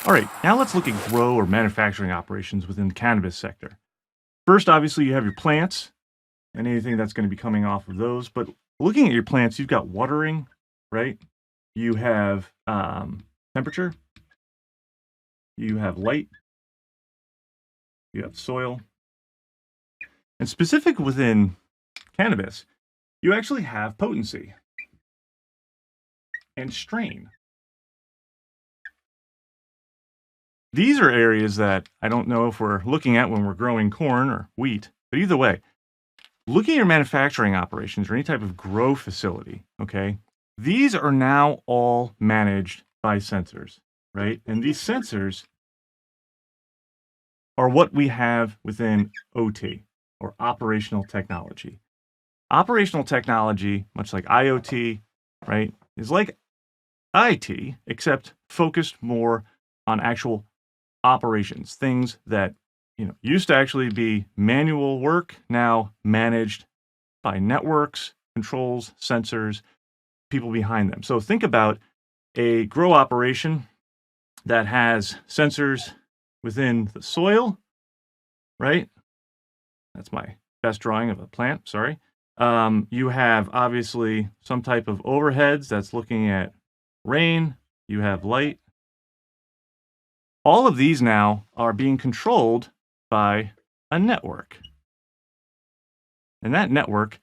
All right, now let's look at grow or manufacturing operations within the cannabis sector. First, obviously, you have your plants and anything that's going to be coming off of those. But looking at your plants, you've got watering, right? You have temperature, you have light, you have soil. And specific within cannabis, you actually have potency and strain. These are areas that I don't know if we're looking at when we're growing corn or wheat, but either way, looking at your manufacturing operations or any type of grow facility, okay, these are now all managed by sensors, right? And these sensors are what we have within OT or operational technology. Operational technology, much like IoT, right, is like IT, except focused more on actual operations, things that used to actually be manual work, now managed by networks, controls, sensors, people behind them. So think about a grow operation that has sensors within the soil, right? That's my best drawing of a plant, sorry. You have obviously some type of overheads that's looking at rain, you have light. All of these now are being controlled by a network. And that network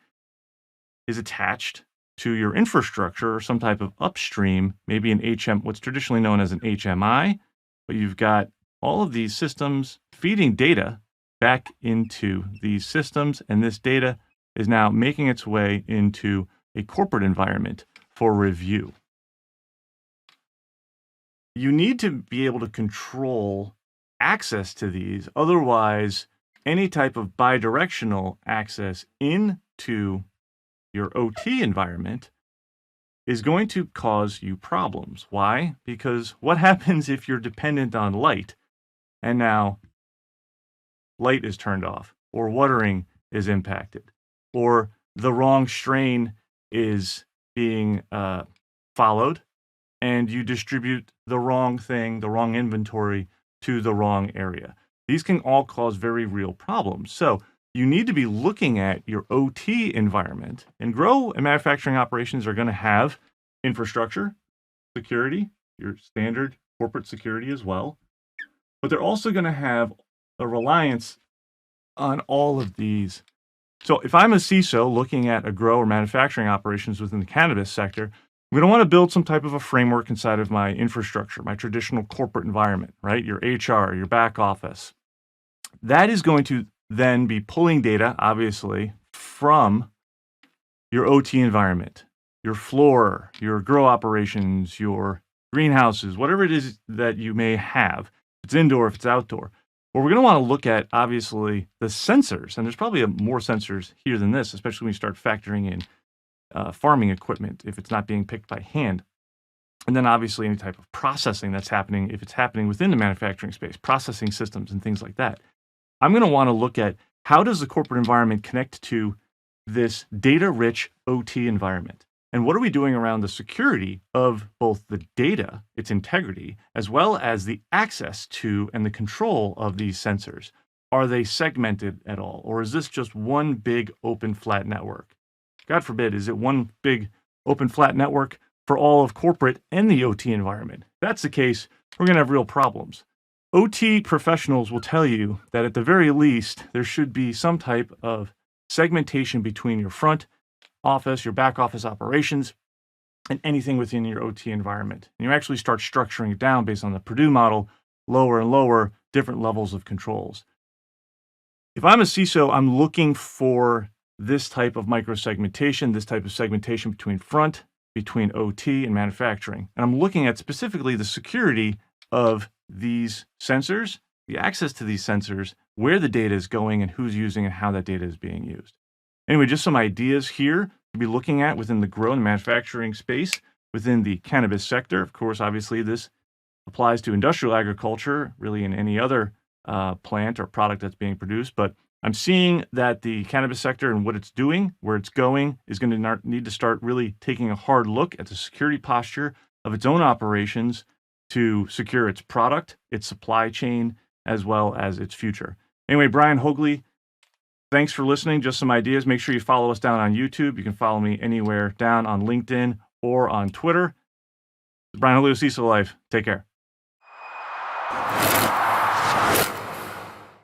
is attached to your infrastructure or some type of upstream, maybe an what's traditionally known as an HMI, but you've got all of these systems feeding data back into these systems, and this data is now making its way into a corporate environment for review. You need to be able to control access to these. Otherwise, any type of bidirectional access into your OT environment is going to cause you problems. Why? Because what happens if you're dependent on light and now light is turned off, or watering is impacted, or the wrong strain is being followed, and you distribute the wrong thing, the wrong inventory to the wrong area. These can all cause very real problems. So you need to be looking at your OT environment, and grow and manufacturing operations are going to have infrastructure, security, your standard corporate security as well, but they're also going to have a reliance on all of these. So if I'm a CISO looking at a grow or manufacturing operations within the cannabis sector, I'm going to want to build some type of a framework inside of my infrastructure, my traditional corporate environment, right? Your HR, your back office. That is going to then be pulling data, obviously, from your OT environment, your floor, your grow operations, your greenhouses, whatever it is that you may have. If it's indoor, if it's outdoor. Well, we're going to want to look at, obviously, the sensors. And there's probably more sensors here than this, especially when you start factoring in farming equipment if it's not being picked by hand. And then obviously any type of processing that's happening, if it's happening within the manufacturing space, processing systems and things like that. I'm going to want to look at how does the corporate environment connect to this data-rich OT environment? And what are we doing around the security of both the data, its integrity, as well as the access to and the control of these sensors? Are they segmented at all? Or is this just one big open flat network? God forbid, is it one big open flat network for all of corporate and the OT environment? If that's the case, we're going to have real problems. OT professionals will tell you that at the very least, there should be some type of segmentation between your front office, your back office operations, and anything within your OT environment. And you actually start structuring it down based on the Purdue model, lower and lower, different levels of controls. If I'm a CISO, I'm looking for this type of micro-segmentation, this type of segmentation between OT and manufacturing. And I'm looking at specifically the security of these sensors, the access to these sensors, where the data is going and who's using and how that data is being used. Anyway, just some ideas here to be looking at within the grow and manufacturing space within the cannabis sector. Of course, obviously, this applies to industrial agriculture, really in any other plant or product that's being produced. But I'm seeing that the cannabis sector and what it's doing, where it's going, is going to need to start really taking a hard look at the security posture of its own operations to secure its product, its supply chain, as well as its future. Anyway, Brian Haugli, thanks for listening. Just some ideas. Make sure you follow us down on YouTube. You can follow me anywhere down on LinkedIn or on Twitter. Brian Haugli, cisolife. Take care.